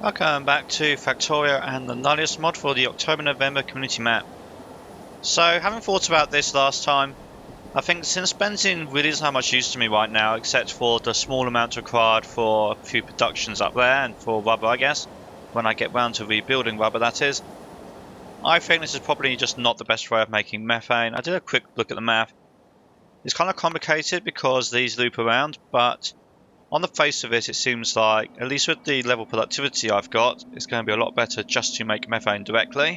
Welcome back to Factorio and the Nullius mod for the October-November community map. So, having thought about this last time, I think since benzene really doesn't have much use to me right now, except for the small amount required for a few productions up there, and for rubber I guess, when I get round to rebuilding rubber that is. I think this is probably just not the best way of making methane. I did a quick look at the map. It's kind of complicated because these loop around, but on the face of it, it seems like, at least with the level productivity I've got, it's going to be a lot better just to make methane directly,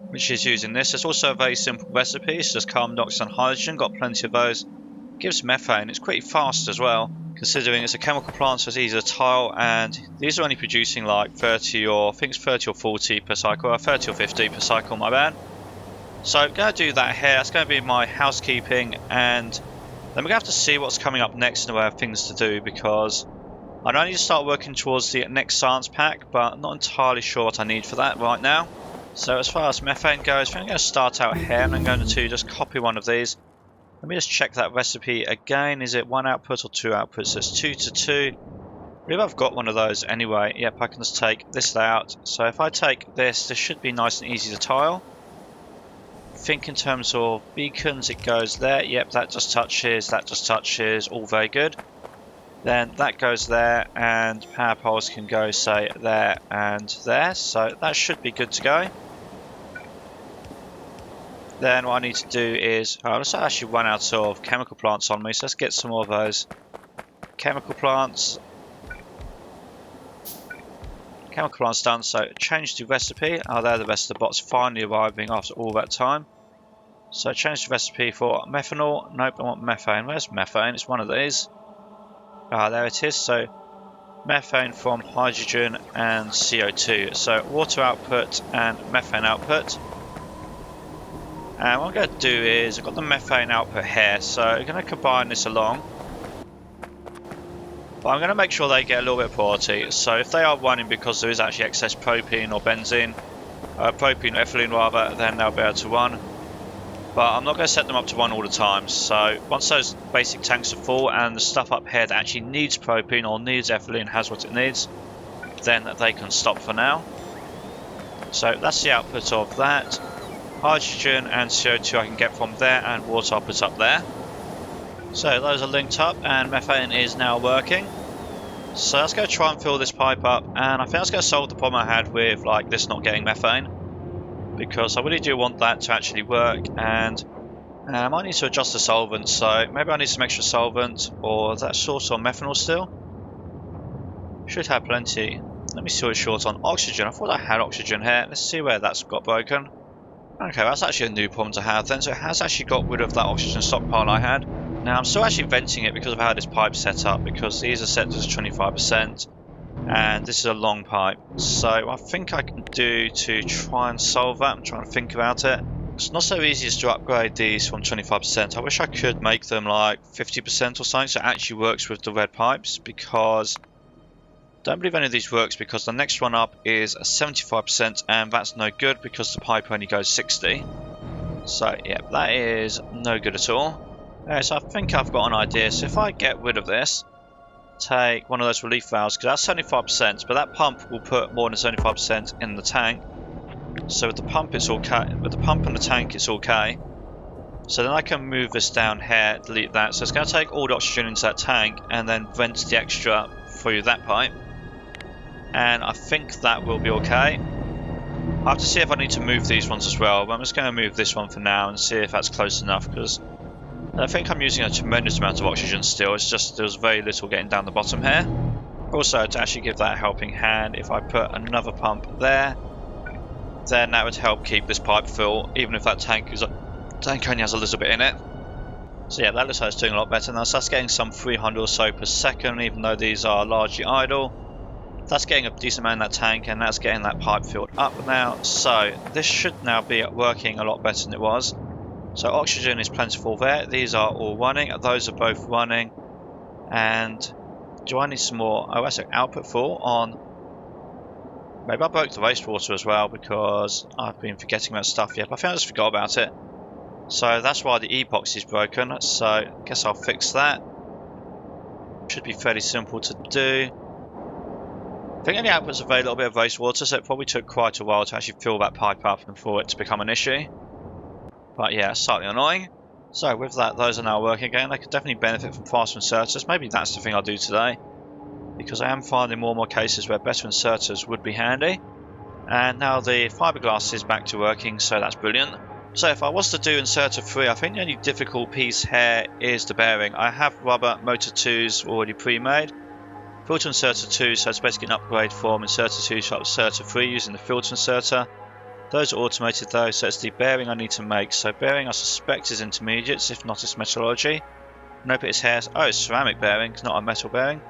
which is using this. It's also a very simple recipe. It's just carbon dioxide and hydrogen, got plenty of those. Gives methane. It's pretty fast as well, considering it's a chemical plant, so it's easy to tile, and these are only producing like 30 or, I think it's 30 or 40 per cycle, or 30 or 50 per cycle, my bad. So I'm going to do that here. That's going to be my housekeeping, and then we're going to have to see what's coming up next in the way of things to do, because I don't need to start working towards the next science pack, but I'm not entirely sure what I need for that right now. So as far as methane goes, I think I'm going to start out here, and I'm going to just copy one of these. Let me just check that recipe again. Is it one output or two outputs? So it's 2 to 2. I believe I've got one of those anyway. Yep, I can just take this out. So if I take this should be nice and easy to tile. I think in terms of beacons, it goes there. Yep, that just touches, all very good. Then that goes there, and power poles can go, say, there and there. So that should be good to go. Then what I need to do is, let's actually run out of chemical plants on me, so let's get some more of those chemical plants. Chemical plants done, so change the recipe. Oh, there the rest of the bots finally arriving after all that time. So change the recipe for methanol. Nope, I want methane. Where's methane? It's one of these. Ah, there it is. So methane from hydrogen and CO2. So water output and methane output. And what I'm going to do is, I've got the methane output here, so I'm going to combine this along. But I'm going to make sure they get a little bit of priority. So if they are running because there is actually excess propene or benzene, propene or ethylene rather, then they'll be able to run. But I'm not going to set them up to run all the time. So once those basic tanks are full and the stuff up here that actually needs propene or needs ethylene has what it needs, then they can stop for now. So that's the output of that. Hydrogen and CO2 I can get from there, and water output up there. So those are linked up, and methane is now working. So let's go try and fill this pipe up, and I think that's going to solve the problem I had with like this not getting methane, because I really do want that to actually work, and I might need to adjust the solvent. So maybe I need some extra solvent, or is that short on methanol still? Should have plenty. Let me see what it's short on. Oxygen. I thought I had oxygen here. Let's see where that's got broken. Okay, that's actually a new problem to have then, so it has actually got rid of that oxygen stockpile I had. Now I'm still actually venting it because of how this pipe's set up, because these are set to 25% and this is a long pipe. So I think I can do to try and solve that. I'm trying to think about it. It's not so easy as to upgrade these from 25%. I wish I could make them like 50% or something so it actually works with the red pipes, because I don't believe any of these works, because the next one up is a 75% and that's no good because the pipe only goes 60. So yeah, that is no good at all. So I think I've got an idea. So if I get rid of this, take one of those relief valves, because that's 75%, but that pump will put more than 75% in the tank. So with the pump it's okay, with the pump and the tank it's okay. So then I can move this down here, delete that. So it's going to take all the oxygen into that tank and then vent the extra through that pipe. And I think that will be okay. I have to see if I need to move these ones as well, but I'm just going to move this one for now and see if that's close enough, because I think I'm using a tremendous amount of oxygen still. It's just there's very little getting down the bottom here. Also, to actually give that a helping hand, if I put another pump there, then that would help keep this pipe full, even if that tank only has a little bit in it. So yeah, that looks like it's doing a lot better now. So that's getting some 300 or so per second, even though these are largely idle. That's getting a decent amount in that tank, and that's getting that pipe filled up now. So this should now be working a lot better than it was. So oxygen is plentiful there. These are all running. Those are both running. And do I need some more? Oh, that's an output full on. Maybe I broke the wastewater as well, because I've been forgetting about stuff. Yep, I think I just forgot about it. So that's why the epoxy is broken. So I guess I'll fix that. Should be fairly simple to do. I think the outputs are very little bit of wastewater, so it probably took quite a while to actually fill that pipe up and for it to become an issue. But yeah, slightly annoying. So with that, those are now working again. I could definitely benefit from faster inserters. Maybe that's the thing I'll do today, because I am finding more and more cases where better inserters would be handy. And now the fiberglass is back to working, so that's brilliant. So if I was to do inserter 3, I think the only difficult piece here is the bearing. I have rubber motor 2s already pre-made. Filter inserter 2, so it's basically an upgrade from inserter 2 to inserter 3 using the filter inserter. Those are automated though, so it's the bearing I need to make. So bearing I suspect is intermediates, if not it's metallurgy. Nope, it's here. Oh, it's ceramic bearing, it's not a metal bearing.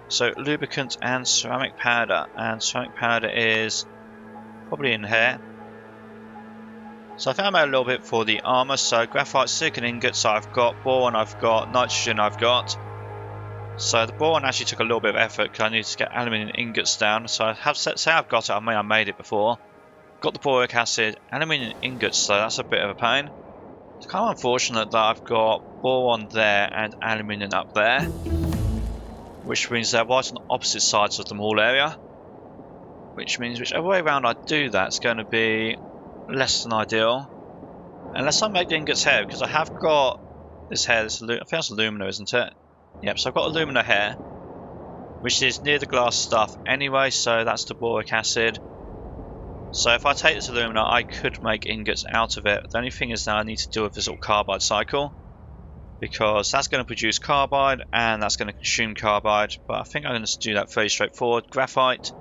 So lubricant and ceramic powder, and ceramic powder is probably in here. So I think I made a little bit for the armour. So graphite, silicon ingots I've got, boron I've got, nitrogen I've got. So the boron actually took a little bit of effort because I needed to get aluminium ingots down. So I have say I've got it, I mean I made it before. Got the boric acid, aluminium ingots, so that's a bit of a pain. It's kind of unfortunate that I've got boron there and aluminium up there, which means they're right on the opposite sides of the mall area. Which means whichever way around I do that, it's going to be less than ideal. Unless I make the ingots here, because I have got this here, I think that's alumina, isn't it? Yep, so I've got alumina here, which is near the glass stuff anyway, so that's the boric acid. So if I take this alumina, I could make ingots out of it. The only thing is now I need to do a visible carbide cycle, because that's going to produce carbide and that's going to consume carbide, but I think I'm going to do that very straightforward. Graphite.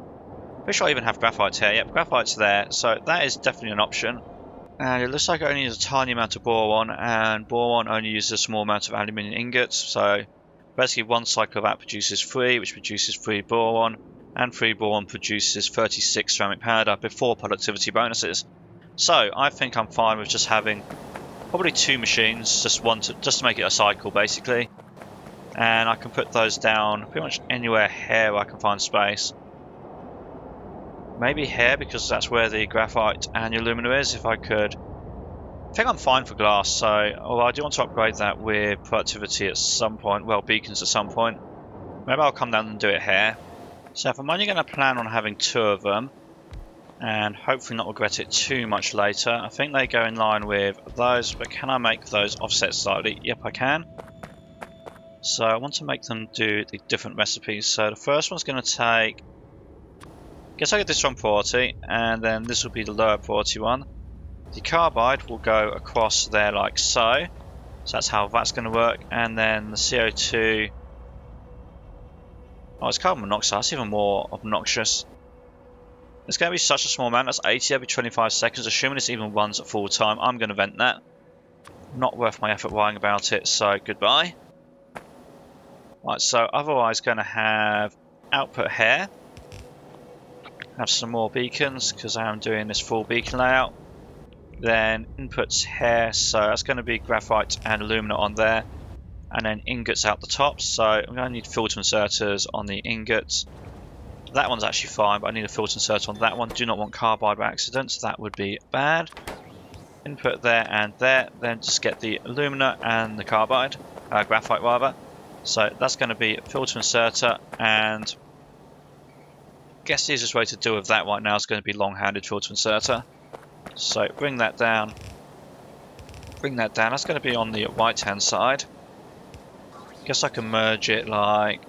Pretty sure I even have graphite here. Yep, graphite's there, so that is definitely an option. And it looks like I only use a tiny amount of boron, and boron only uses a small amount of aluminium ingots, so basically one cycle of that produces 3, which produces 3 boron, and 3 boron produces 36 ceramic powder before productivity bonuses. So I think I'm fine with just having probably 2 machines, just to make it a cycle basically. And I can put those down pretty much anywhere here where I can find space. Maybe here, because that's where the graphite and the alumina is, if I could. I think I'm fine for glass, so although I do want to upgrade that with productivity at some point, well, beacons at some point. Maybe I'll come down and do it here. So if I'm only going to plan on having 2 of them, and hopefully not regret it too much later, I think they go in line with those, but can I make those offset slightly? Yep, I can. So I want to make them do the different recipes. So the first one's going to take, I guess I get this one priority, and then this will be the lower priority one. The carbide will go across there like so. So that's how that's going to work. And then the CO2, oh, it's carbon monoxide, that's even more obnoxious. It's going to be such a small amount, that's 80 every 25 seconds, assuming this even runs at full time. I'm going to vent that. Not worth my effort worrying about it, so goodbye. Right, so otherwise going to have output here. Have some more beacons, because I am doing this full beacon layout. Then inputs here, so that's going to be graphite and alumina on there. And then ingots out the top, so I'm going to need filter inserters on the ingots. That one's actually fine, but I need a filter insert on that one. Do not want carbide by accident, so that would be bad. Input there and there, then just get the alumina and the carbide, graphite rather. So that's going to be filter inserter, and I guess the easiest way to deal with that right now is going to be long-handed filter inserter. So bring that down. Bring that down. That's going to be on the right-hand side. Guess I can merge it like...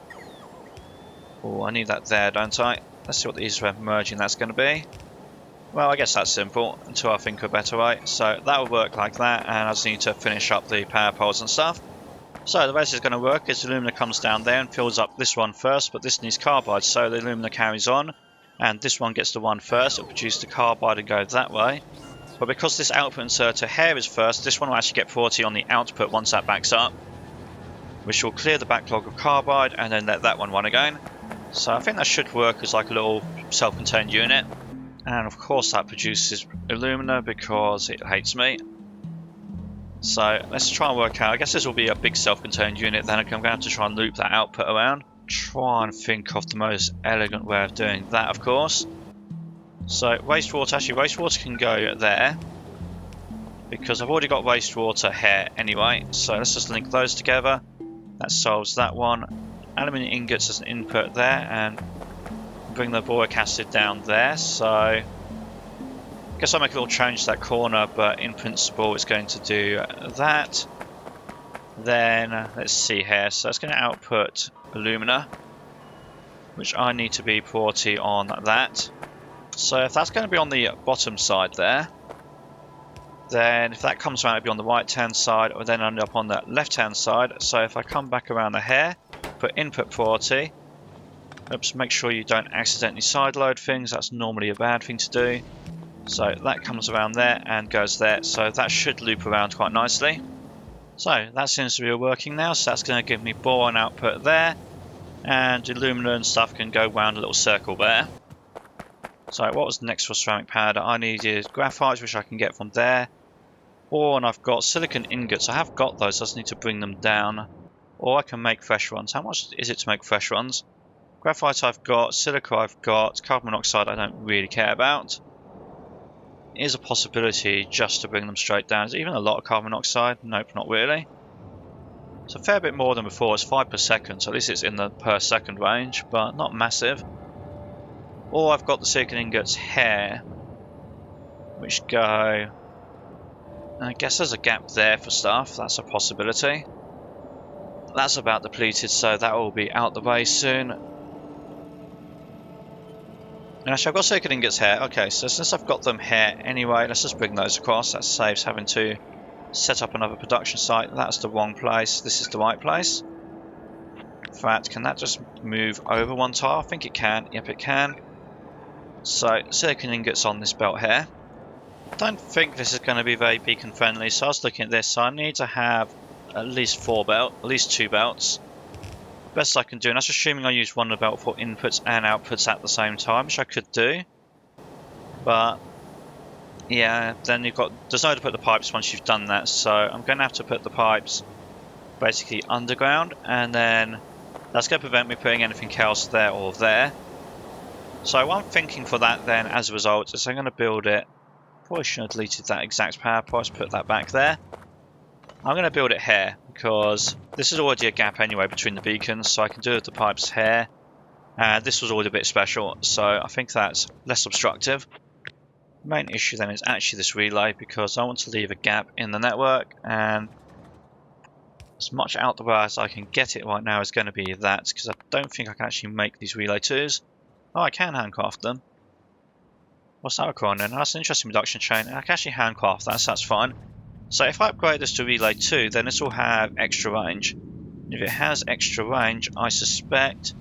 Oh, I need that there, don't I? Let's see what the easiest way of merging that's going to be. Well, I guess that's simple until I think of a better way. So that will work like that, and I just need to finish up the power poles and stuff. So the way this is going to work is the alumina comes down there and fills up this one first, but this needs carbide, so the alumina carries on, and this one gets the one first. It'll produce the carbide and go that way. But because this output inserter here is first, this one will actually get 40 on the output once that backs up, which will clear the backlog of carbide and then let that one run again. So I think that should work as like a little self-contained unit. And of course that produces alumina because it hates me. So let's try and work out. I guess this will be a big self-contained unit. Then I'm going to have to try and loop that output around. Try and think of the most elegant way of doing that, of course. So wastewater, actually wastewater can go there, because I've already got wastewater here anyway. So let's just link those together. That solves that one. Aluminium ingots as an input there, and bring the boric acid down there. So I guess I'll make a little change to that corner, but in principle it's going to do that. Then let's see here, so it's going to output alumina, which I need to be priority on that. So if that's going to be on the bottom side there, then if that comes around, it'll be on the right hand side, or then end up on the left hand side. So if I come back around the hair, put input priority. Oops, make sure you don't accidentally sideload things, that's normally a bad thing to do. So that comes around there and goes there, so that should loop around quite nicely. So that seems to be working now, so that's going to give me boron output there, and alumina and stuff can go round a little circle there. So what was next for ceramic powder? I needed graphite, which I can get from there. Boron, I've got silicon ingots, I have got those, I just need to bring them down. Or I can make fresh ones. How much is it to make fresh ones? Graphite I've got, silica I've got, carbon monoxide I don't really care about. It is a possibility just to bring them straight down. Is it even a lot of carbon monoxide? Nope, not really. It's a fair bit more than before, it's 5 per second, so at least it's in the per second range, but not massive. Or I've got the silicon ingots here, which go... I guess there's a gap there for stuff, that's a possibility. That's about depleted, so that will be out the way soon. And actually, I've got silicon ingots here. Okay, so since I've got them here anyway, let's just bring those across. That saves having to set up another production site. That's the wrong place. This is the right place. In fact, can that just move over one tile? I think it can. Yep, it can. So, silicon ingots on this belt here. I don't think this is going to be very beacon friendly, so I was looking at this. So I need to have at least 2 belts. Best I can do, and that's assuming I use one belt for inputs and outputs at the same time, which I could do. But yeah, then there's no way to put the pipes once you've done that, so I'm going to have to put the pipes basically underground, and then that's going to prevent me putting anything else there or there. So what I'm thinking for that then, as a result, is I'm going to build it. Probably shouldn't have deleted that exact power price, put that back there. I'm going to build it here, because this is already a gap anyway between the beacons, so I can do the pipes here. This was already a bit special, so I think that's less obstructive. The main issue then is actually this relay, because I want to leave a gap in the network, and as much out the way as I can get it right now is going to be that, because I don't think I can actually make these relay 2s. Oh, I can handcraft them. What's that requiring then? That's an interesting reduction chain. I can actually handcraft that, so that's fine. So if I upgrade this to relay 2, then this will have extra range. If it has extra range, I suspect...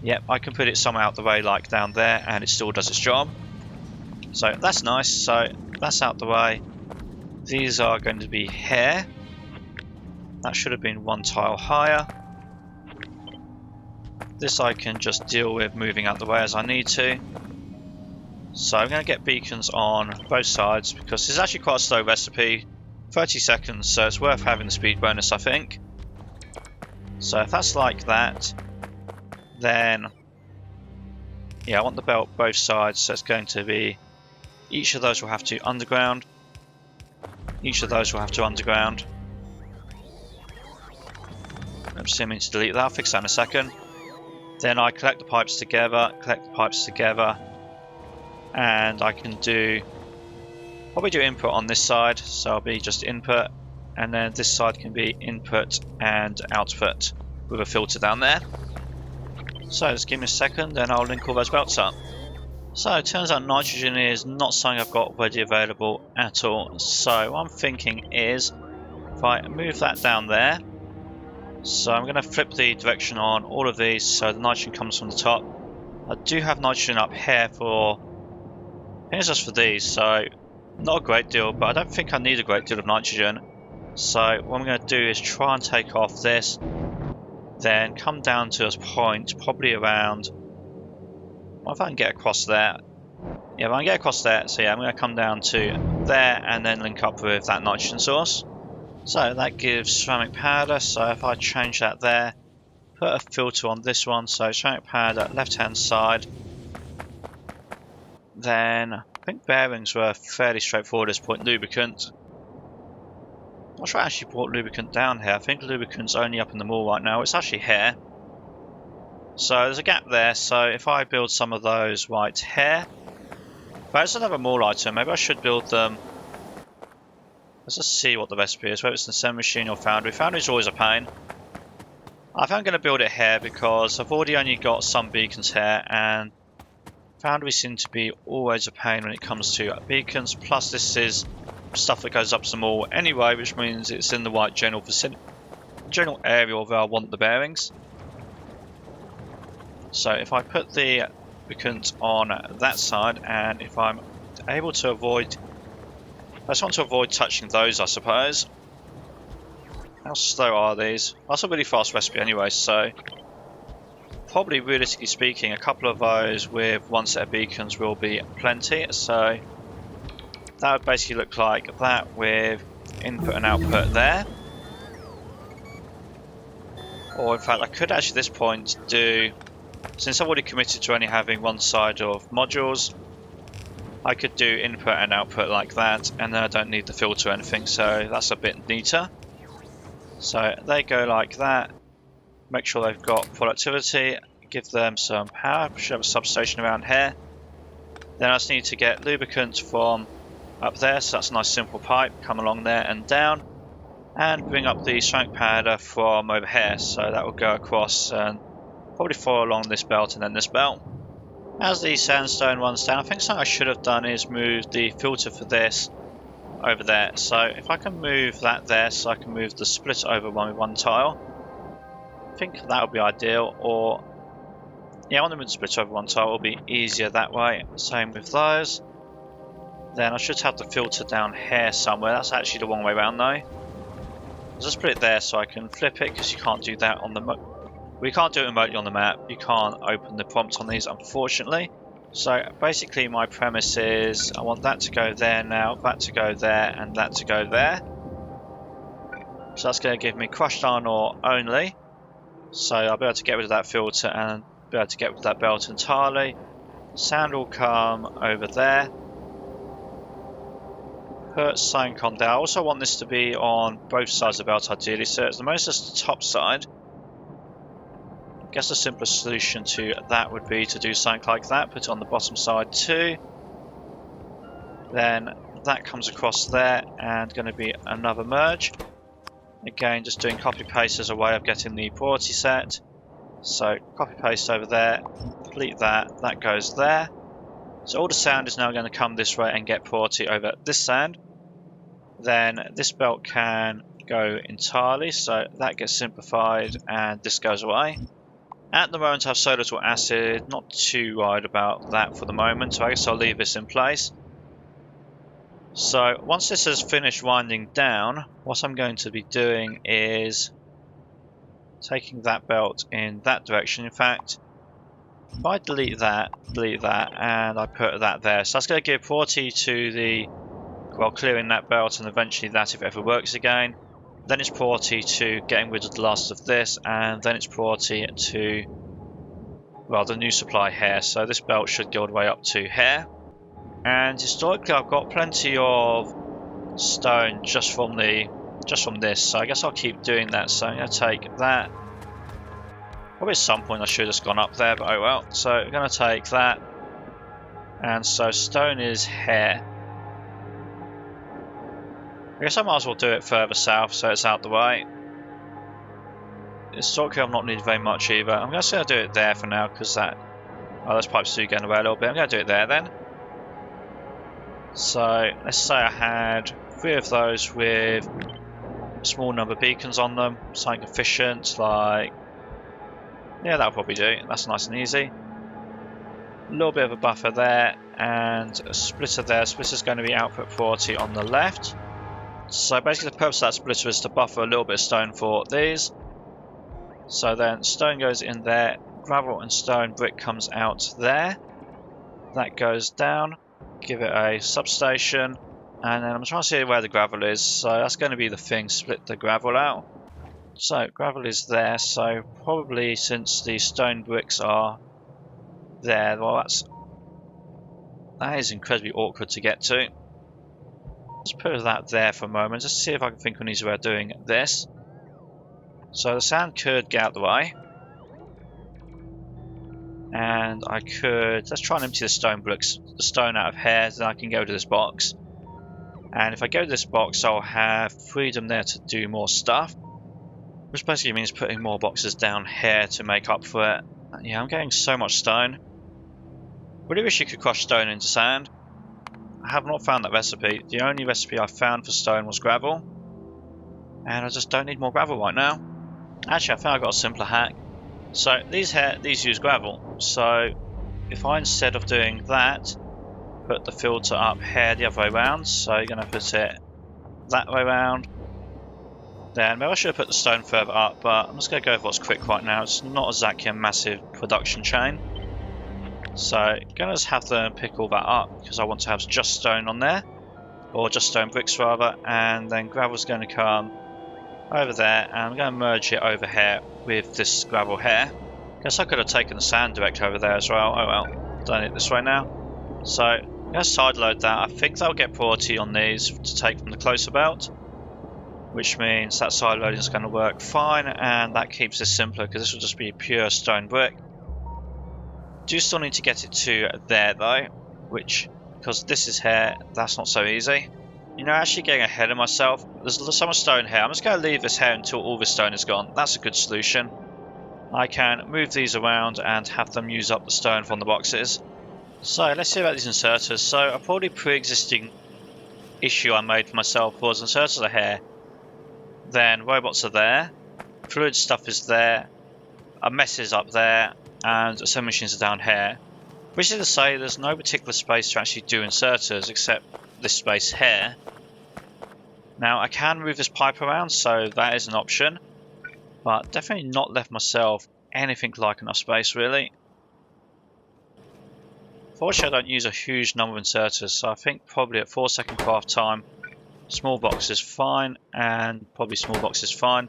Yep, I can put it somewhere out the way, like down there, and it still does its job. So that's nice. So that's out the way. These are going to be here. That should have been 1 tile higher. This I can just deal with moving out the way as I need to. So I'm going to get beacons on both sides, because this is actually quite a slow recipe. 30 seconds, so it's worth having the speed bonus, I think. So if that's like that, then yeah, I want the belt both sides, so it's going to be each of those will have to underground. Each of those will have to underground. I'm assuming to delete that, I'll fix that in a second. Then I collect the pipes together, and I can probably do input on this side, so I'll be just input, and then this side can be input and output with a filter down there. So just give me a second, then I'll link all those belts up. So it turns out nitrogen is not something I've got ready available at all. So what I'm thinking is, if I move that down there, so I'm going to flip the direction on all of these so the nitrogen comes from the top. I do have nitrogen up here for, I think it's just for these, so not a great deal, but I don't think I need a great deal of nitrogen. So what I'm going to do is try and take off this, then come down to a point probably around, well, if I can get across there. Yeah, if I can get across there, so yeah, I'm going to come down to there and then link up with that nitrogen source. So that gives ceramic powder, so if I change that there, put a filter on this one, so ceramic powder left hand side. Then I think bearings were fairly straightforward at this point. Lubricant. I'm not sure I actually brought lubricant down here. I think lubricant's only up in the mall right now. It's actually here. So there's a gap there, so if I build some of those right here, but it's another mall item, maybe I should build them. Let's just see what the recipe is, whether it's an assembly machine or foundry. Foundry's always a pain. I think I'm going to build it here because I've already only got some beacons here, and foundry seem to be always a pain when it comes to beacons. Plus this is stuff that goes up to the mall anyway, which means it's in the right general vicinity, general area where I want the bearings. So if I put the beacons on that side, and if I'm able to avoid, I just want to avoid touching those, I suppose. How slow are these? That's a really fast recipe anyway, so probably realistically speaking a couple of those with one set of beacons will be plenty. So that would basically look like that with input and output there. Or in fact I could actually at this point do, since I've already committed to only having one side of modules, I could do input and output like that, and then I don't need the filter or anything, so that's a bit neater. So they go like that. Make sure they've got productivity, give them some power. Should have a substation around here. Then I just need to get lubricant from up there, so that's a nice simple pipe, come along there and down, and bring up the shank powder from over here, so that will go across and probably follow along this belt and then this belt. As the sandstone runs down, I think something I should have done is move the filter for this over there. So if I can move that there, so I can move the split over one with one tile, I think that would be ideal. Or yeah, I want to move the split over one tile, it will be easier that way. Same with those. Then I should have the filter down here somewhere. That's actually the wrong way around though. I'll just put it there so I can flip it, because you can't do that on the we can't do it remotely on the map. You can't open the prompt on these, unfortunately. So basically my premise is I want that to go there now, that to go there, and that to go there. So that's going to give me crushed iron ore only. So I'll be able to get rid of that filter and be able to get rid of that belt entirely. Sand will come over there. Put sync on there. I also want this to be on both sides of the belt ideally, so it's the most just the top side. I guess the simplest solution to that would be to do something like that, put it on the bottom side too. Then that comes across there and going to be another merge. Again, just doing copy paste as a way of getting the priority set. So copy paste over there, delete that, that goes there. So all the sand is now going to come this way and get priority over this sand. Then this belt can go entirely, so that gets simplified and this goes away. At the moment I have so little acid, not too worried about that for the moment, so I guess I'll leave this in place. So once this has finished winding down, what I'm going to be doing is taking that belt in that direction. In fact, if I delete that, and I put that there, so that's going to give priority to the, well, clearing that belt, and eventually that if it ever works again. Then it's priority to getting rid of the last of this, and then it's priority to, well, the new supply here. So this belt should go all the way up to here. And historically I've got plenty of stone just from this, so I guess I'll keep doing that. So I'm going to take that. Probably at some point I should have just gone up there, but oh well. So I'm going to take that. And so stone is here. I guess I might as well do it further south so it's out the way. Historically I've not needed very much either. I'm going to do it there for now because that, oh, those pipes do get in the way a little bit. I'm going to do it there then. So let's say I had 3 of those with a small number of beacons on them. Something efficient like, yeah, that'll probably do. That's nice and easy. A little bit of a buffer there and a splitter there. Splitter's going to be output priority on the left. So basically the purpose of that splitter is to buffer a little bit of stone for these. So then stone goes in there, gravel and stone brick comes out there. That goes down, give it a substation, and then I'm trying to see where the gravel is. So that's going to be the thing, split the gravel out. So gravel is there, so probably since the stone bricks are there, well that is incredibly awkward to get to. Let's put that there for a moment, just to see if I can think of an easy way of doing this. So the sand could get out the way. And I could, let's try and empty the stone out of here, then I can go to this box. And if I go to this box, I'll have freedom there to do more stuff, which basically means putting more boxes down here to make up for it. Yeah, I'm getting so much stone. Really wish you could crush stone into sand. I have not found that recipe. The only recipe I found for stone was gravel. And I just don't need more gravel right now. Actually, I think I got a simpler hack. So these use gravel. So if I, instead of doing that, put the filter up here the other way around, so you're going to put it that way around. Then maybe I should have put the stone further up, but I'm just going to go with what's quick right now. It's not exactly a massive production chain. So I'm going to just have them pick all that up because I want to have just stone on there, or just stone bricks rather, and then gravel's going to come over there, and I'm going to merge it over here with this gravel here. Guess I could have taken the sand direct over there as well. Oh well, done it this way now. So I'm going to side load that. I think they'll get priority on these to take from the closer belt, which means that side loading is going to work fine, and that keeps this simpler because this will just be pure stone brick. Do still need to get it to there though, which, because this is here, that's not so easy. You know, actually getting ahead of myself, there's so much stone here. I'm just going to leave this here until all the stone is gone. That's a good solution. I can move these around and have them use up the stone from the boxes. So let's see about these inserters. So a probably pre-existing issue I made for myself was inserters are here, then robots are there, fluid stuff is there, a mess is up there, and assembly machines are down here. Which is to say there's no particular space to actually do inserters except this space here. Now I can move this pipe around, so that is an option, but definitely not left myself anything like enough space really. Fortunately I don't use a huge number of inserters, so I think probably at 4-second craft time small box is fine, and probably small box is fine.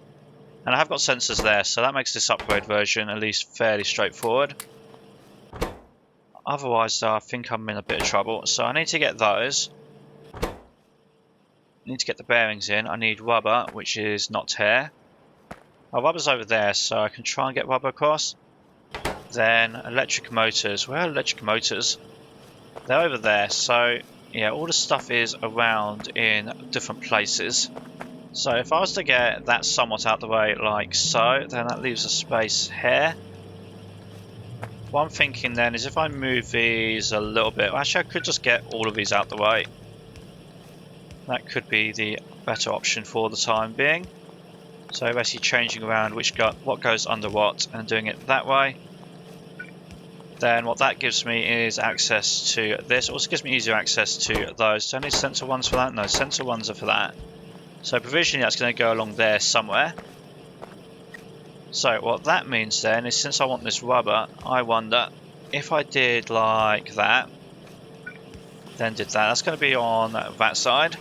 And I have got sensors there, so that makes this upgrade version at least fairly straightforward. Otherwise though, I think I'm in a bit of trouble, so I need to get those. I need to get the bearings in. I need rubber, which is not here. Oh, rubber's over there, so I can try and get rubber across. Then electric motors. Where are electric motors? They're over there, so yeah, all the stuff is around in different places. So if I was to get that somewhat out the way like so, then that leaves a space here. What I'm thinking then is if I move these a little bit, actually I could just get all of these out the way. That could be the better option for the time being. So basically changing around what goes under what and doing it that way. Then what that gives me is access to this. It also gives me easier access to those. Do I need sensor ones for that? No, sensor ones are for that. So provisionally that's going to go along there somewhere. So what that means then is, since I want this rubber, I wonder if I did like that, then did that. That's going to be on that side.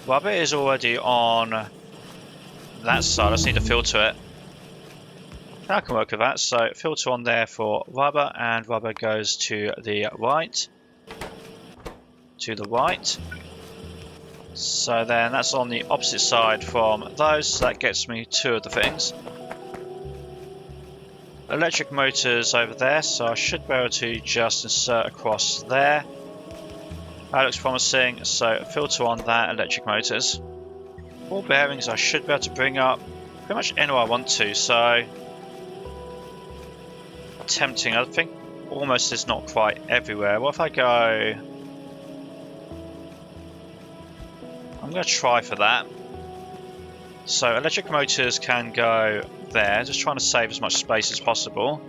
Rubber is already on that side. I just need to filter it. I can work with that. So filter on there for rubber, and rubber goes to the right. To the right. So then that's on the opposite side from those, so that gets me two of the things. Electric motors over there, so I should be able to just insert across there. That looks promising, so filter on that, electric motors. Ball bearings I should be able to bring up pretty much anywhere I want to, so tempting. I think almost is not quite everywhere. What if I go... I'm going to try for that. So electric motors can go there, just trying to save as much space as possible.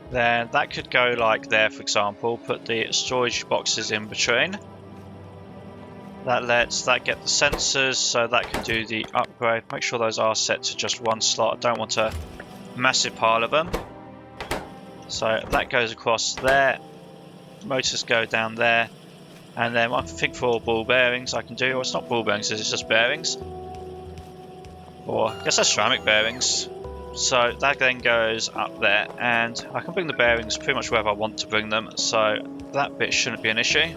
Then that could go like there, for example. Put the storage boxes in between. That lets that get the sensors, so that can do the upgrade. Make sure those are set to just one slot. I don't want a massive pile of them. So that goes across there. Motors go down there. And then I think for ball bearings I can do, well, it's not ball bearings, it's just bearings. Or I guess that's ceramic bearings. So that then goes up there, and I can bring the bearings pretty much wherever I want to bring them, so that bit shouldn't be an issue.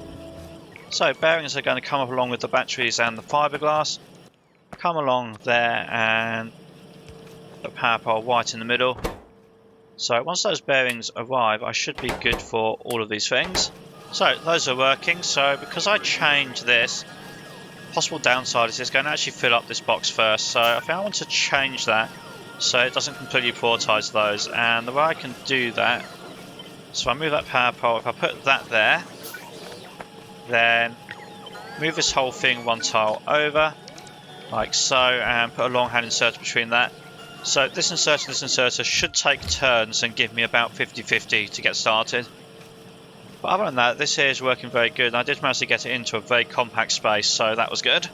So bearings are going to come up along with the batteries and the fiberglass. Come along there, and the power pole right in the middle. So once those bearings arrive, I should be good for all of these things. So those are working. So because I changed this, possible downside is it's going to actually fill up this box first. So I think I want to change that so it doesn't completely prioritize those. And the way I can do that, so I move that power pole. If I put that there, then move this whole thing one tile over, like so, and put a long hand inserter between that. So this inserter and this inserter should take turns and give me about 50-50 to get started. But other than that, this here is working very good. I did manage to get it into a very compact space, so that was good.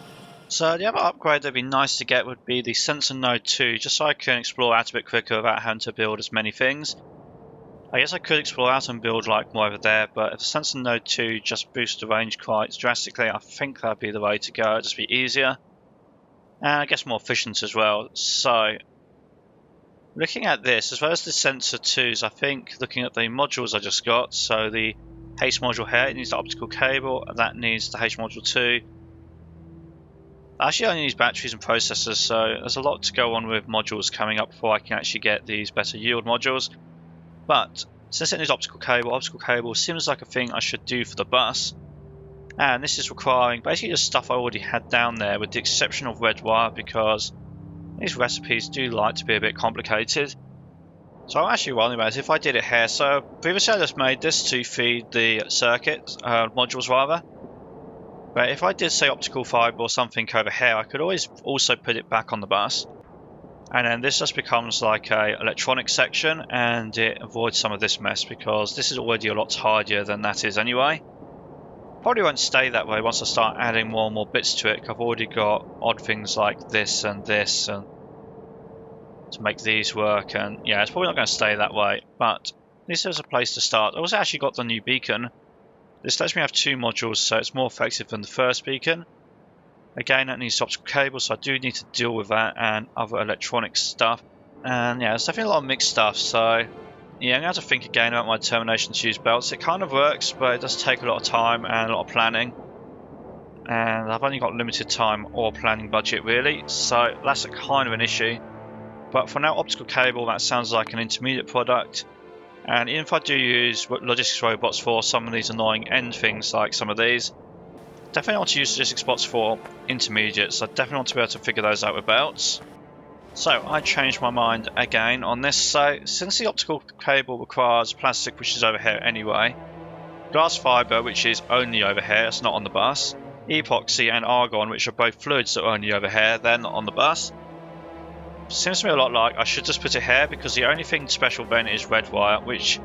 So the other upgrade that would be nice to get would be the Sensor Node 2, just so I can explore out a bit quicker without having to build as many things. I guess I could explore out and build like more over there, but if the Sensor Node 2 just boosts the range quite drastically, I think that'd be the way to go. It'd just be easier. And I guess more efficient as well. So looking at this, as well as the Sensor 2s, I think looking at the modules I just got, so the H module here, it needs the optical cable, that needs the H module 2. Actually only needs batteries and processors, so there's a lot to go on with modules coming up before I can actually get these better yield modules. But since it needs optical cable seems like a thing I should do for the bus. And this is requiring basically the stuff I already had down there, with the exception of red wire, because these recipes do like to be a bit complicated. So I'm actually wondering about if I did it here. So previously I just made this to feed the circuit modules rather. But if I did say optical fibre or something over here, I could always also put it back on the bus. And then this just becomes like a electronic section, and it avoids some of this mess because this is already a lot tidier than that is anyway. Probably won't stay that way once I start adding more and more bits to it. I've already got odd things like this and to make these work, and yeah, it's probably not going to stay that way, but this is a place to start. I also actually got the new beacon. This lets me have 2 modules, so it's more effective than the first beacon. Again, that needs optical cable, so I do need to deal with that and other electronic stuff. And yeah, there's definitely a lot of mixed stuff, so yeah, I'm going to have to think again about my determination to use belts. It kind of works, but it does take a lot of time and a lot of planning. And I've only got limited time or planning budget really, so that's a kind of an issue. But for now, optical cable, that sounds like an intermediate product. And even if I do use logistics robots for some of these annoying end things like some of these, definitely want to use logistics bots for intermediates. I definitely want to be able to figure those out with belts. So I changed my mind again on this. So since the optical cable requires plastic, which is over here anyway, glass fibre, which is only over here, it's not on the bus, epoxy and argon, which are both fluids that are only over here, they're not on the bus. Seems to me a lot like I should just put it here, because the only thing special then is red wire, which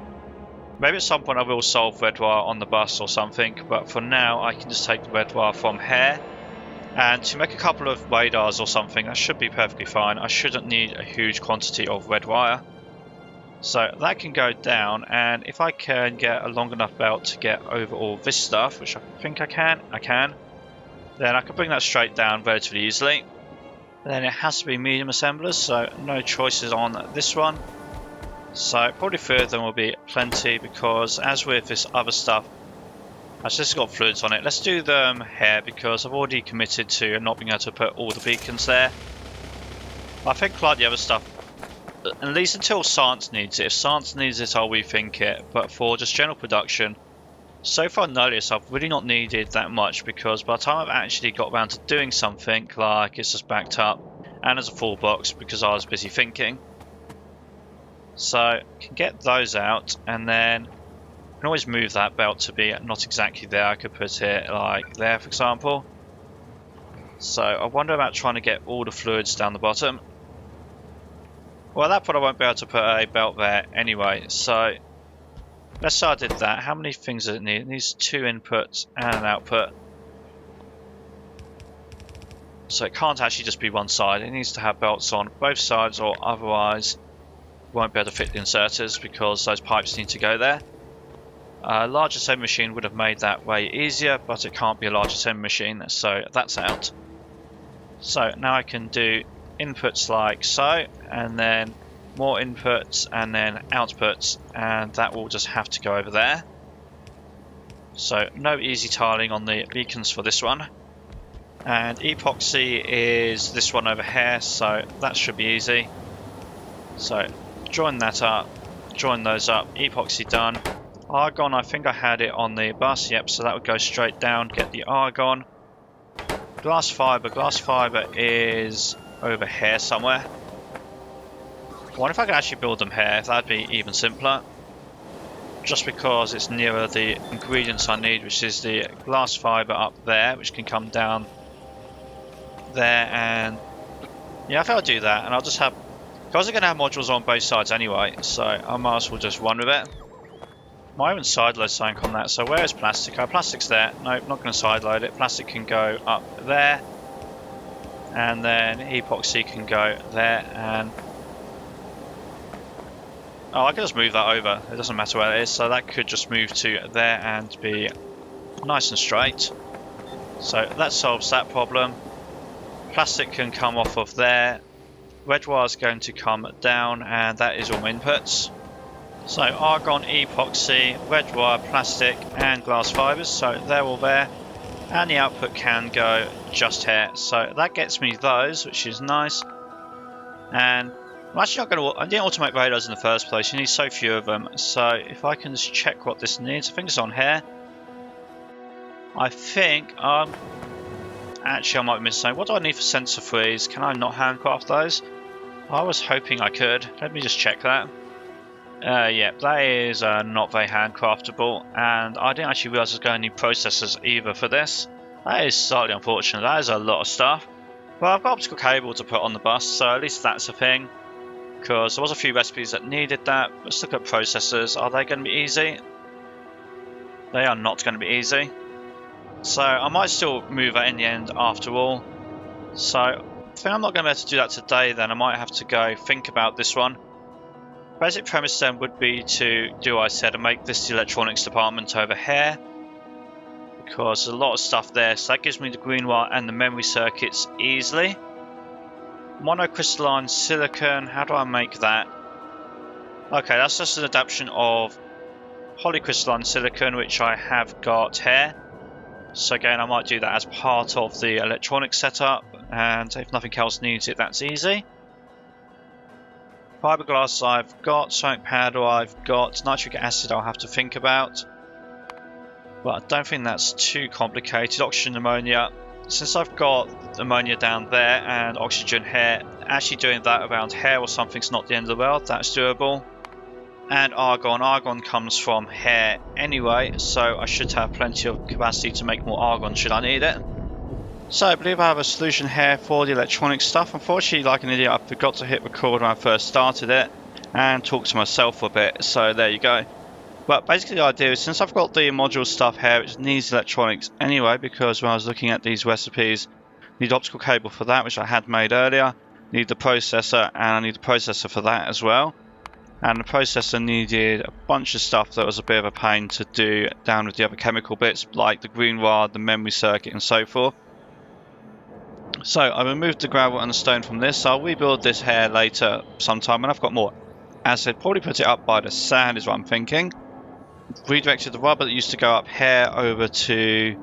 maybe at some point I will solve red wire on the bus or something, but for now I can just take the red wire from here. And to make a couple of radars or something, that should be perfectly fine. I shouldn't need a huge quantity of red wire. So that can go down, and if I can get a long enough belt to get over all this stuff, which I think I can, then I can bring that straight down relatively easily. Then it has to be medium assemblers, so no choices on this one. So probably 3 of them will be plenty, because as with this other stuff, actually this has got fluids on it. Let's do them here because I've already committed to not being able to put all the beacons there. I think like the other stuff, at least until Science needs it. If Science needs it, I'll rethink it. But for just general production, so far Nullius, I've really not needed that much, because by the time I've actually got around to doing something, like it's just backed up and as a full box because I was busy thinking. So I can get those out, and then I can always move that belt to be not exactly there. I could put it like there, for example. So I wonder about trying to get all the fluids down the bottom. Well, at that point I won't be able to put a belt there anyway, so let's say I did that. How many things does it need? It needs 2 inputs and an output. So it can't actually just be one side. It needs to have belts on both sides, or otherwise we won't be able to fit the inserters because those pipes need to go there. A large assembly machine would have made that way easier, but it can't be a large assembly machine, so that's out. So now I can do inputs like so, and then more inputs and then outputs, and that will just have to go over there. So no easy tiling on the beacons for this one. And epoxy is this one over here, so that should be easy. So join that up, join those up. Epoxy done. Argon, I think I had it on the bus. Yep, so that would go straight down, get the argon. Glass fibre is over here somewhere. I wonder if I could actually build them here, that'd be even simpler. Just because it's nearer the ingredients I need, which is the glass fibre up there, which can come down there, and yeah, I think I'll do that, and I'll just have, because I'm going to have modules on both sides anyway, so I might as well just run with it. Might even sideload something on that. So where is plastic? Oh, plastic's there. Nope, not going to sideload it. Plastic can go up there, and then epoxy can go there, and oh, I can just move that over. It doesn't matter where it is, so that could just move to there and be nice and straight. So that solves that problem. Plastic can come off of there. Red wire is going to come down, and that is all my inputs. So argon, epoxy, red wire, plastic, and glass fibres. So they're all there, and the output can go just here. So that gets me those, which is nice. And I'm actually not going to. I didn't automate radars in the first place. You need so few of them. So if I can just check what this needs, I think it's on here. I think. Actually, I might be missing something. What do I need for sensor freeze? Can I not handcraft those? I was hoping I could. Let me just check that. Yeah, that is not very handcraftable, and I didn't actually realise I was going to need processors either for this. That is slightly unfortunate. That is a lot of stuff. Well, I've got optical cable to put on the bus, so at least that's a thing. Because there was a few recipes that needed that. Let's look at processors. Are they going to be easy? They are not going to be easy. So I might still move that in the end after all. So I think I'm not going to be able to do that today then. I might have to go think about this one. Basic premise then would be to do what I said and make this the electronics department over here. Because there's a lot of stuff there. So that gives me the green wire and the memory circuits easily. Monocrystalline silicon, how do I make that? Okay, that's just an adaptation of polycrystalline silicon, which I have got here. So again, I might do that as part of the electronic setup, and if nothing else needs it, that's easy. Fiberglass I've got, ceramic powder I've got, nitric acid I'll have to think about. But I don't think that's too complicated. Oxygen ammonia, since I've got ammonia down there and oxygen here, actually doing that around here or something's not the end of the world, that's doable. And argon. Argon comes from here anyway, so I should have plenty of capacity to make more argon should I need it. So I believe I have a solution here for the electronic stuff. Unfortunately, like an idiot, I forgot to hit record when I first started it and talk to myself for a bit, so there you go. But basically the idea is, since I've got the module stuff here, it needs electronics anyway, because when I was looking at these recipes, I need optical cable for that, which I had made earlier, need the processor, and I need the processor for that as well. And the processor needed a bunch of stuff that was a bit of a pain to do down with the other chemical bits, like the green wire, the memory circuit, and so forth. So I removed the gravel and the stone from this, so I'll rebuild this here later sometime when I've got more acid. Probably put it up by the sand is what I'm thinking. Redirected the rubber that used to go up here over to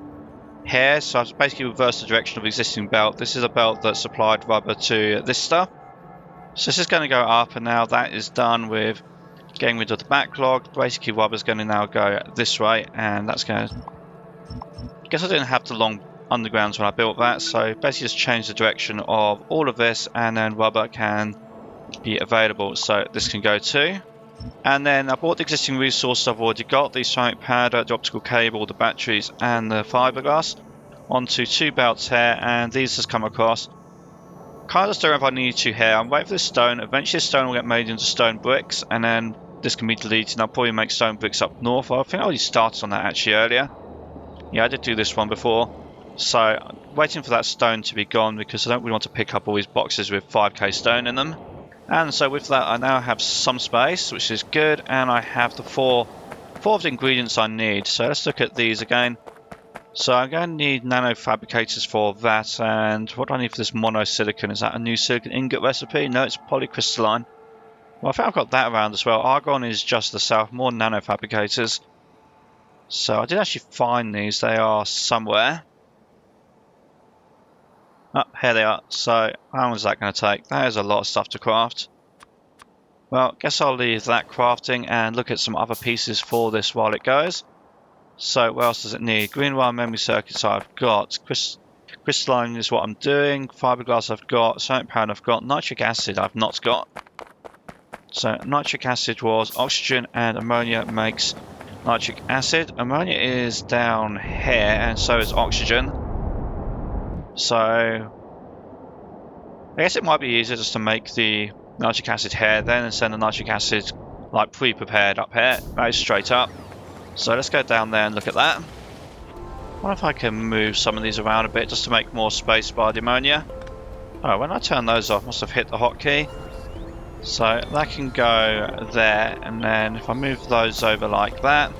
here, so I've basically reversed the direction of the existing belt. This is a belt that supplied rubber to this stuff. So this is going to go up, and now that is done with getting rid of the backlog. Basically rubber's going to now go this way, and that's going to... I guess I didn't have the long undergrounds when I built that, so basically just change the direction of all of this, and then rubber can be available, so this can go too. And then I bought the existing resources I've already got, the ceramic powder, the optical cable, the batteries, and the fiberglass, onto two belts here, and these just come across. Kind of just don't know if I need to here. I'm waiting for the stone. Eventually the stone will get made into stone bricks, and then this can be deleted, and I'll probably make stone bricks up north. I think I already started on that actually earlier. Yeah, I did do this one before. So I'm waiting for that stone to be gone, because I don't really want to pick up all these boxes with 5k stone in them. And so with that I now have some space, which is good, and I have the four of the ingredients I need. So let's look at these again. So I'm going to need nano fabricators for that, and what do I need for this monosilicon? Is that a new silicon ingot recipe? No, it's polycrystalline. Well, I think I've got that around as well. Argon is just the south, more nano fabricators. So I did actually find these, they are somewhere. Oh, here they are. So how long is that going to take? That is a lot of stuff to craft. Well, guess I'll leave that crafting and look at some other pieces for this while it goes. So what else does it need? Green wire memory circuits I've got. Crystalline is what I'm doing. Fiberglass I've got. Ceramic powder I've got. Nitric acid I've not got. So nitric acid was oxygen and ammonia makes nitric acid. Ammonia is down here and so is oxygen. So I guess it might be easier just to make the nitric acid here then and send the nitric acid like pre-prepared up here. That is straight up. So let's go down there and look at that. I wonder if I can move some of these around a bit just to make more space by the ammonia. Oh, when I turn those off, I must have hit the hotkey. So that can go there, and then if I move those over like that,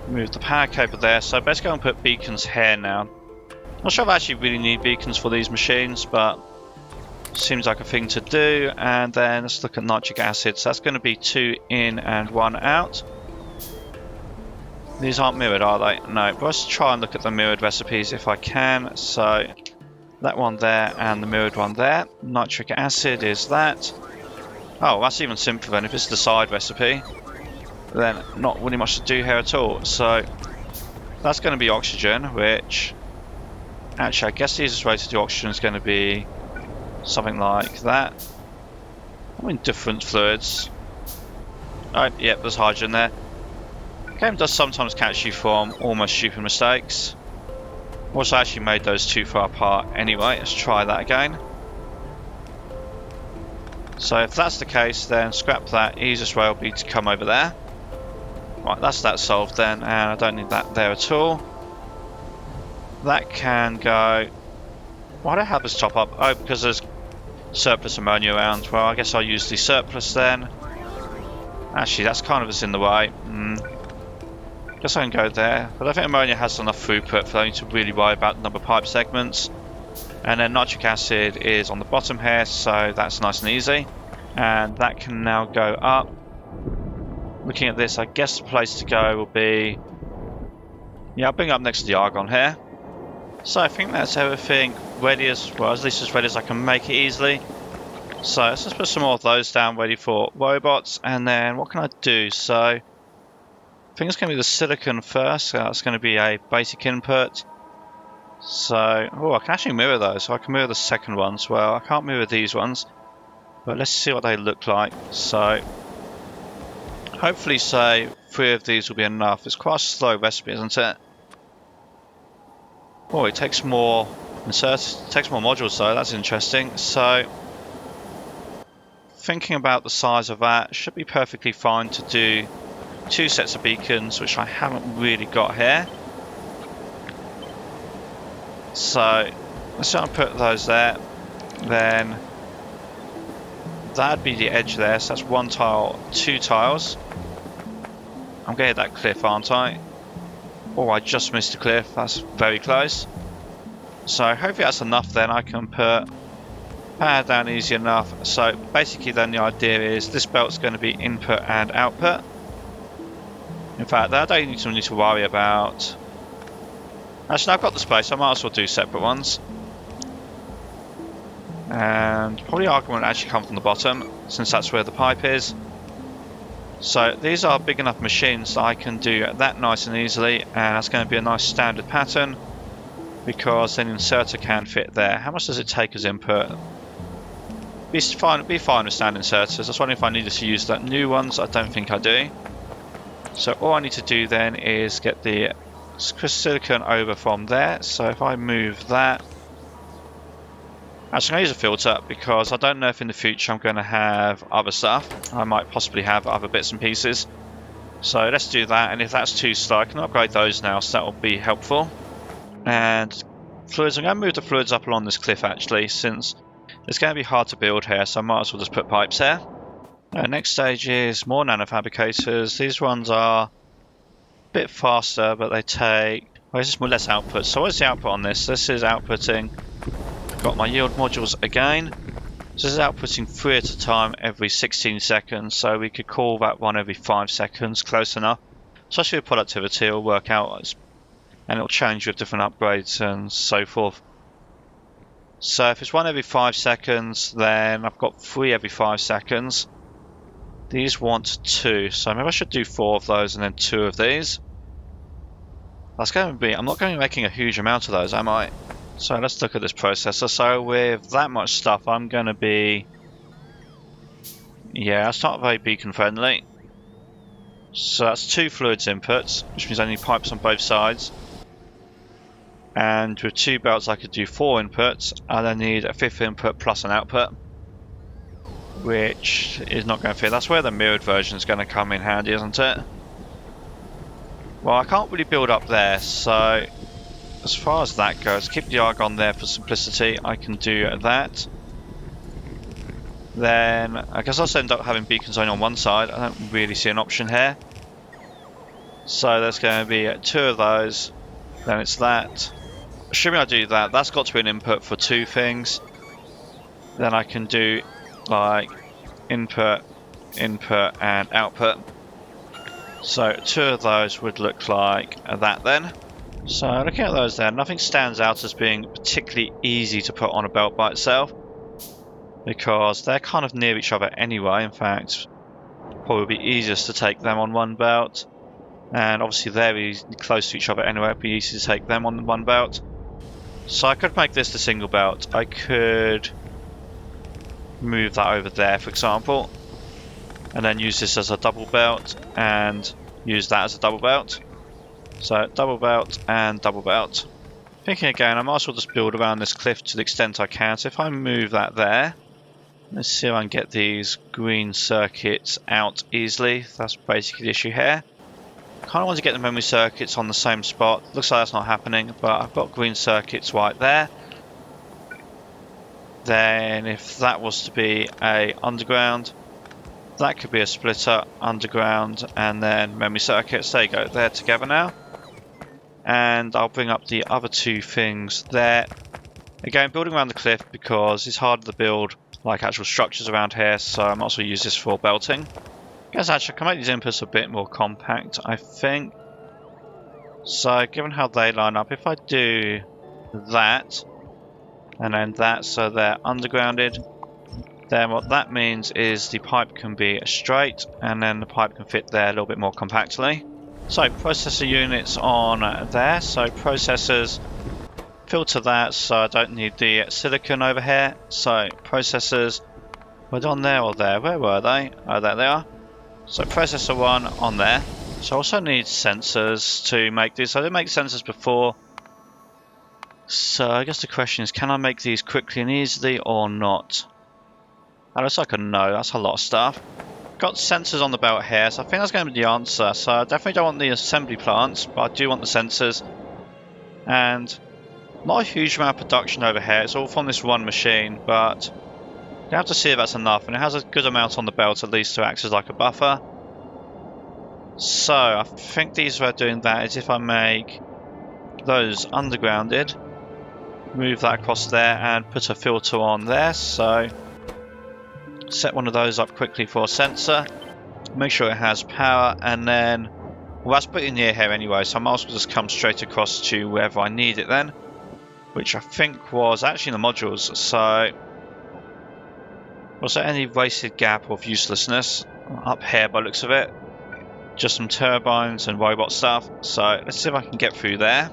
move the power cable there. So basically I'm going to put beacons here now. Not sure if I actually really need beacons for these machines, but seems like a thing to do. And then let's look at nitric acid. So that's going to be 2 in and 1 out. These aren't mirrored, are they? No, but let's try and look at the mirrored recipes if I can. So that one there and the mirrored one there. Nitric acid is that. Oh, that's even simpler then. If it's the side recipe, then not really much to do here at all. So that's going to be oxygen, which actually I guess the easiest way to do oxygen is going to be something like that. I mean, different fluids. Oh, yep, there's hydrogen there. The game does sometimes catch you from almost stupid mistakes. Also, I actually made those too far apart anyway. Let's try that again. So if that's the case, then scrap that. Easiest way will be to come over there. Right, that's that solved then, and I don't need that there at all. That can go. Why do I have this top up? Oh, because there's surplus ammonia around. Well, I guess I'll use the surplus then. Actually, that's kind of us in the way. Guess I can go there. But I think ammonia has enough throughput for me to really worry about the number of pipe segments. And then nitric acid is on the bottom here, so that's nice and easy. And that can now go up. Looking at this, I guess the place to go will be... yeah, I'll bring it up next to the argon here. So I think that's everything ready as well, at least as ready as I can make it easily. So let's just put some more of those down ready for robots. And then what can I do? So I think it's going to be the silicon first. So that's going to be a basic input. So, oh, I can actually mirror those. So I can mirror the second ones. Well, I can't mirror these ones. But let's see what they look like. So hopefully, say, 3 of these will be enough. It's quite a slow recipe, isn't it? Oh, it takes more modules, so that's interesting. So, thinking about the size of that, should be perfectly fine to do 2 sets of beacons, which I haven't really got here. So, let's try and put those there. Then, that'd be the edge there, so that's 1 tile, 2 tiles. I'm going to hit that cliff, aren't I? Oh, I just missed a cliff. That's very close. So hopefully that's enough then. I can put power down easy enough. So basically then the idea is this belt's going to be input and output. In fact, I don't need to worry about... actually, I've got the space. I might as well do separate ones. And probably argon will actually come from the bottom, since that's where the pipe is. So these are big enough machines that I can do that nice and easily, and that's going to be a nice standard pattern because an inserter can fit there. How much does it take as input? Be fine with standard inserters. I was wondering if I needed to use that new ones. I don't think I do. So all I need to do then is get the silicon over from there. So if I move that, actually, I'm going to use a filter because I don't know if in the future I'm going to have other stuff. I might possibly have other bits and pieces. So let's do that, and if that's too slow, I can upgrade those now, so that will be helpful. And fluids, I'm going to move the fluids up along this cliff actually, since it's going to be hard to build here, so I might as well just put pipes here. Next stage is more nanofabricators. These ones are a bit faster, but they take... well, it's just more less output. So what's the output on this? This is outputting... got my yield modules again. So this is outputting 3 at a time every 16 seconds, so we could call that one every 5 seconds, close enough. Especially with productivity, it'll work out, and it'll change with different upgrades and so forth. So if it's 1 every 5 seconds, then I've got 3 every 5 seconds. These want 2, so maybe I should do 4 of those and then 2 of these. That's going to be, I'm not going to be making a huge amount of those, am I? So let's look at this processor. So with that much stuff, I'm going to be... Yeah, that's not very beacon friendly. So that's 2 fluids inputs, which means I need pipes on both sides. And with 2 belts I could do 4 inputs, and I need a 5th input plus an output, which is not going to fit. That's where the mirrored version is going to come in handy, isn't it? Well, I can't really build up there, so as far as that goes, keep the argon there for simplicity. I can do that. Then I guess I'll end up having beacons only on one side. I don't really see an option here. So there's going to be 2 of those. Then it's that. Assuming I do that, that's got to be an input for 2 things. Then I can do like input, input, and output. So 2 of those would look like that then. So looking at those there, nothing stands out as being particularly easy to put on a belt by itself, because they're kind of near each other anyway. In fact, probably be easiest to take them on one belt, and obviously they're close to each other anyway. It'd be easy to take them on one belt. So I could make this the single belt. I could move that over there, for example, and then use this as a double belt and use that as a double belt. So double belt and double belt. Thinking again, I might as well just build around this cliff to the extent I can. So if I move that there, let's see if I can get these green circuits out easily. That's basically the issue here. Kind of want to get the memory circuits on the same spot. Looks like that's not happening, but I've got green circuits right there. Then if that was to be a underground, that could be a splitter, underground, and then memory circuits. There you go, they're together now. And I'll bring up the other 2 things there. Again, building around the cliff because it's harder to build like actual structures around here, so I might as well use this for belting. I guess actually I can make these inputs a bit more compact, I think. So given how they line up, if I do that and then that, so they're undergrounded, then what that means is the pipe can be straight and then the pipe can fit there a little bit more compactly. So processor units on there, so processors, filter that so I don't need the silicon over here. So processors, were they on there or there? Where were they? Oh, there they are. So processor 1 on there. So I also need sensors to make these. I didn't make sensors before. So I guess the question is, can I make these quickly and easily or not? That looks like a no, that's a lot of stuff. Got sensors on the belt here, so I think that's going to be the answer. So I definitely don't want the assembly plants, but I do want the sensors. And not a huge amount of production over here, it's all from this one machine, but you have to see if that's enough. And it has a good amount on the belt at least to act as like a buffer. So I think these are doing that is if I make those undergrounded, move that across there and put a filter on there. So set one of those up quickly for a sensor, make sure it has power, and then, well, that's pretty near here anyway, so I might as well just come straight across to wherever I need it then, which I think was actually in the modules. So was there any wasted gap of uselessness up here by the looks of it? Just some turbines and robot stuff. So let's see if I can get through there.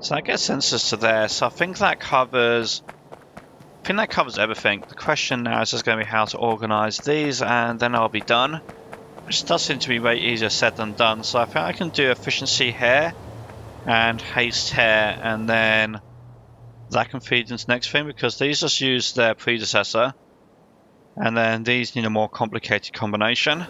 So I get sensors to there, so I think that covers everything. The question now is just going to be how to organise these, and then I'll be done. Which does seem to be way easier said than done. So I think I can do efficiency here and haste here, and then that can feed into the next thing because these just use their predecessor, and then these need a more complicated combination.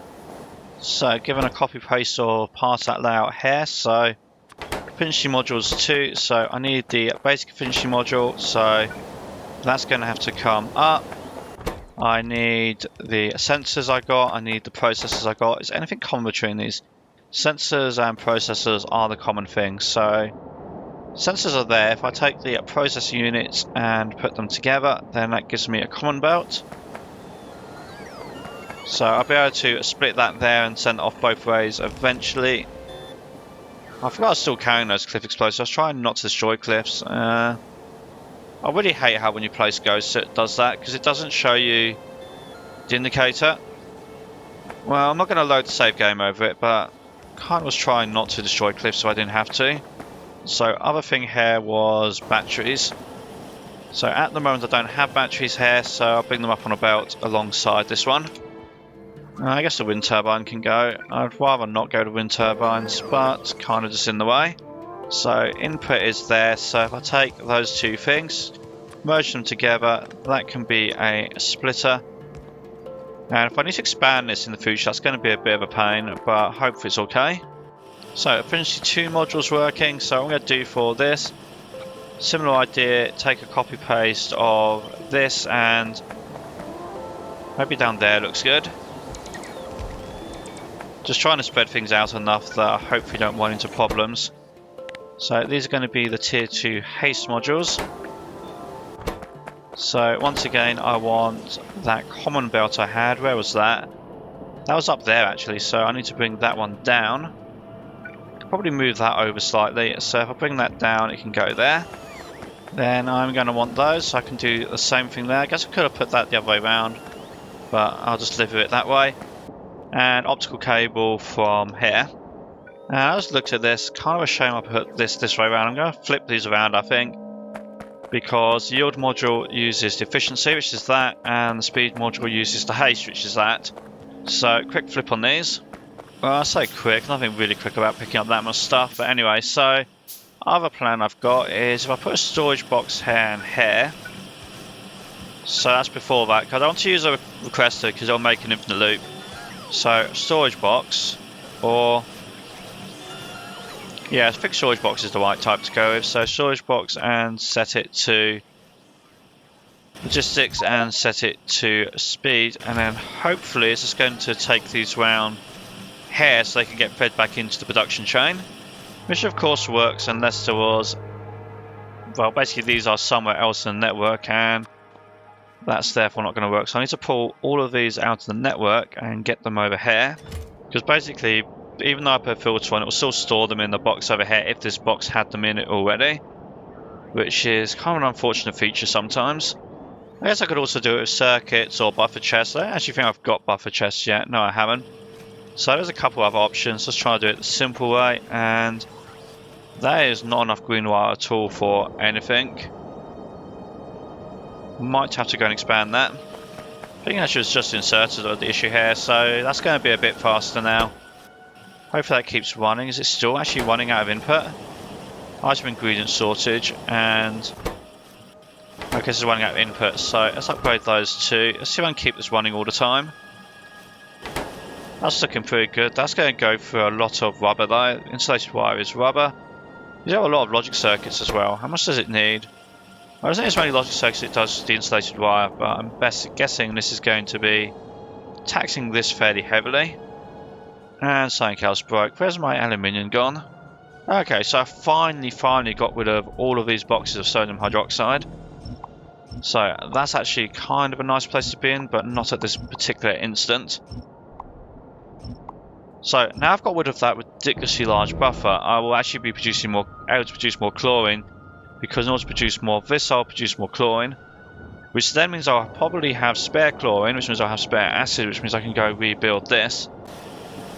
So given a copy paste or pass that layout here, so efficiency modules 2, so I need the basic efficiency module, so that's going to have to come up. I need the sensors I got, I need the processors I got. Is anything common between these? Sensors and processors are the common thing. So sensors are there. If I take the processor units and put them together, then that gives me a common belt. So I'll be able to split that there and send it off both ways eventually. I forgot I was still carrying those cliff explosives. I was trying not to destroy cliffs. I really hate how when you place ghosts it does that, because it doesn't show you the indicator. Well, I'm not going to load the save game over it, but kind of was trying not to destroy cliffs so I didn't have to. So other thing here was batteries. So at the moment I don't have batteries here, so I'll bring them up on a belt alongside this one. I guess the wind turbine can go. I'd rather not go to wind turbines, but kind of just in the way. So input is there, so if I take those two things, merge them together, that can be a splitter. And if I need to expand this in the future, that's going to be a bit of a pain, but hopefully it's okay. So finished the two modules working, so I'm going to do for this, similar idea, take a copy paste of this and maybe down there looks good. Just trying to spread things out enough that I hopefully don't run into problems. So these are going to be the tier 2 haste modules. So once again I want that common belt I had. Where was that? That was up there actually, so I need to bring that one down. Probably move that over slightly, so if I bring that down it can go there. Then I'm going to want those, so I can do the same thing there. I guess I could have put that the other way around, but I'll just live with it that way. And optical cable from here. I just looked at this, kind of a shame I put this way around. I'm going to flip these around I think, because the yield module uses the efficiency, which is that, and the speed module uses the haste, which is that. So quick flip on these. Well, I say quick, nothing really quick about picking up that much stuff, but anyway, so other plan I've got is if I put a storage box here and here. So that's before that, because I don't want to use a requester because it'll make an infinite loop. So storage box, or yeah, I think storage box is the right type to go with. So storage box and set it to logistics and set it to speed, and then hopefully it's just going to take these round here so they can get fed back into the production chain, which of course works unless there was, well, basically these are somewhere else in the network and that's therefore not going to work. So I need to pull all of these out of the network and get them over here, because basically even though I put a filter on, it will still store them in the box over here if this box had them in it already, which is kind of an unfortunate feature sometimes. I guess I could also do it with circuits or buffer chests. I don't actually think I've got buffer chests yet. No, I haven't. So there's a couple other options. Let's try to do it the simple way, and there is not enough green wire at all for anything. Might have to go and expand that. I think actually it's just inserted or the issue here, so that's going to be a bit faster now. Hopefully that keeps running. Is it still actually running out of input? Item ingredient shortage, and okay, this is running out of input, so let's upgrade those two. Let's see if I can keep this running all the time. That's looking pretty good. That's going to go for a lot of rubber though. Insulated wire is rubber. You have a lot of logic circuits as well. How much does it need? I don't think it's many logic circuits it does the insulated wire, but I'm guessing this is going to be taxing this fairly heavily. And something else broke. Where's my aluminium gone? Okay, so I finally got rid of all of these boxes of sodium hydroxide. So that's actually kind of a nice place to be in, but not at this particular instant. So now I've got rid of that ridiculously large buffer, I will actually be able to produce more chlorine, because in order to produce more of this I'll produce more chlorine, which then means I'll probably have spare chlorine, which means I'll have spare acid, which means I can go rebuild this.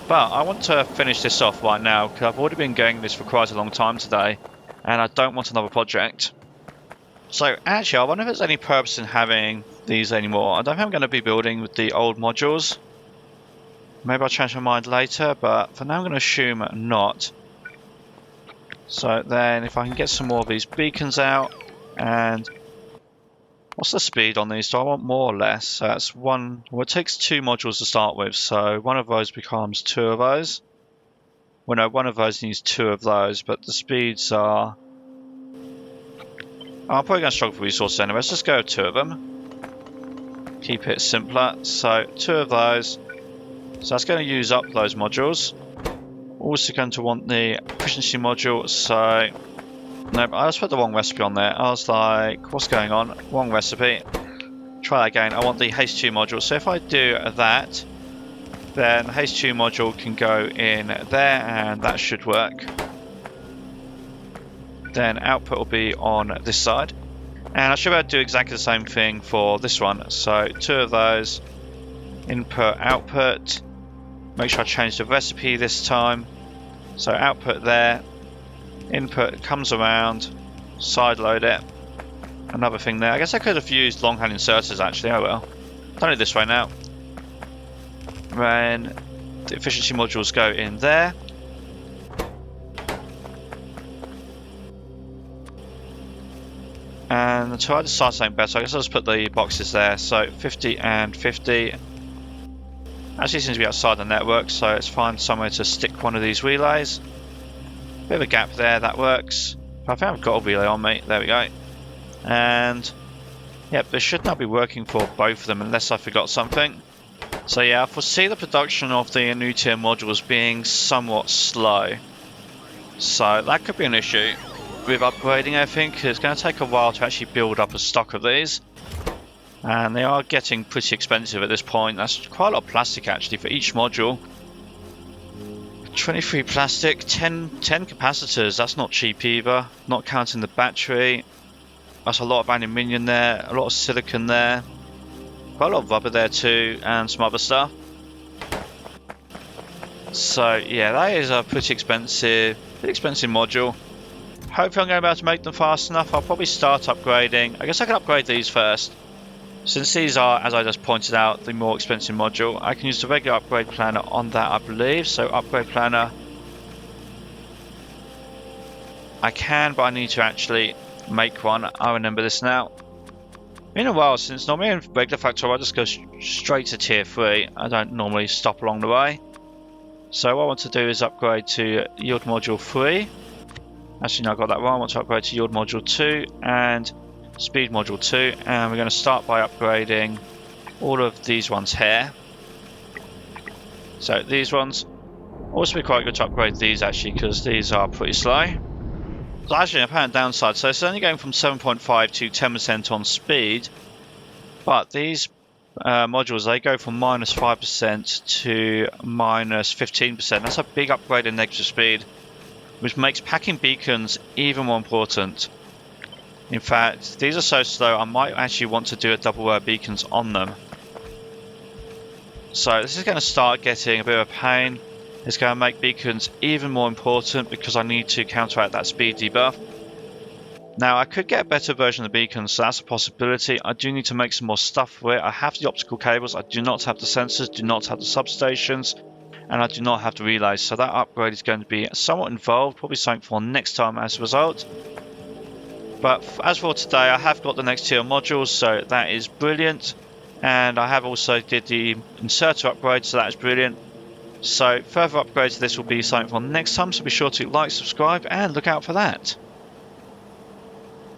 But I want to finish this off right now, because I've already been going this for quite a long time today, and I don't want another project. So actually I wonder if there's any purpose in having these anymore. I don't think I'm going to be building with the old modules. Maybe I'll change my mind later, but for now I'm going to assume not. So then if I can get some more of these beacons out, and what's the speed on these? Do I want more or less? So that's one, well it takes two modules to start with, so one of those becomes two of those. Well no, one of those needs two of those, but the speeds are... I'm probably going to struggle for resources anyway, let's just go with two of them. Keep it simpler, so two of those. So that's going to use up those modules. Also going to want the efficiency module, so... No, I just put the wrong recipe on there. I was like, what's going on? Wrong recipe. Try that again. I want the haste 2 module. So if I do that, then the haste 2 module can go in there, and that should work. Then output will be on this side. And I should be able to do exactly the same thing for this one. So 2 of those, input, output. Make sure I change the recipe this time. So output there, input comes around, side load it. Another thing there. I guess I could have used longhand inserters actually. Oh well. Done it this way now. Then the efficiency modules go in there. And to try to decide something better, I guess I'll just put the boxes there. So 50 and 50. Actually seems to be outside the network, so let's find somewhere to stick one of these relays. Bit of a gap there, that works. I think I've got a relay on me. There we go. And yep, this should now be working for both of them unless I forgot something. So yeah, I foresee the production of the new tier modules being somewhat slow. So that could be an issue with upgrading everything. It's going to take a while to actually build up a stock of these. And they are getting pretty expensive at this point. That's quite a lot of plastic actually for each module. 23 plastic, 10 capacitors, that's not cheap either. Not counting the battery. That's a lot of aluminium there, a lot of silicon there. Quite a lot of rubber there too, and some other stuff. So yeah, that is a pretty expensive module. Hopefully I'm going to be able to make them fast enough. I'll probably start upgrading. I guess I can upgrade these first. Since these are, as I just pointed out, the more expensive module, I can use the regular upgrade planner on that, I believe. So upgrade planner, I can, but I need to actually make one. I remember this now. Been a while since. Normally in regular Factorio I just go straight to tier 3. I don't normally stop along the way. So what I want to do is upgrade to yield module 3. Actually no, I got that wrong. I want to upgrade to yield module 2 and speed module 2, and we're going to start by upgrading all of these ones here. So these ones also be quite good to upgrade these actually, because these are pretty slow. So actually an apparent downside, so it's only going from 7.5 to 10% on speed, but these modules, they go from -5% to -15%. That's a big upgrade in negative speed, which makes packing beacons even more important. In fact, these are so slow, I might actually want to do a double row of beacons on them. So this is going to start getting a bit of a pain. It's going to make beacons even more important because I need to counteract that speed debuff. Now I could get a better version of the beacons, so that's a possibility. I do need to make some more stuff for it. I have the optical cables, I do not have the sensors, do not have the substations, and I do not have the relays. So that upgrade is going to be somewhat involved, probably something for next time as a result. But as for today, I have got the next tier modules, so that is brilliant. And I have also did the inserter upgrade, so that is brilliant. So further upgrades to this will be something for next time, so be sure to like, subscribe, and look out for that.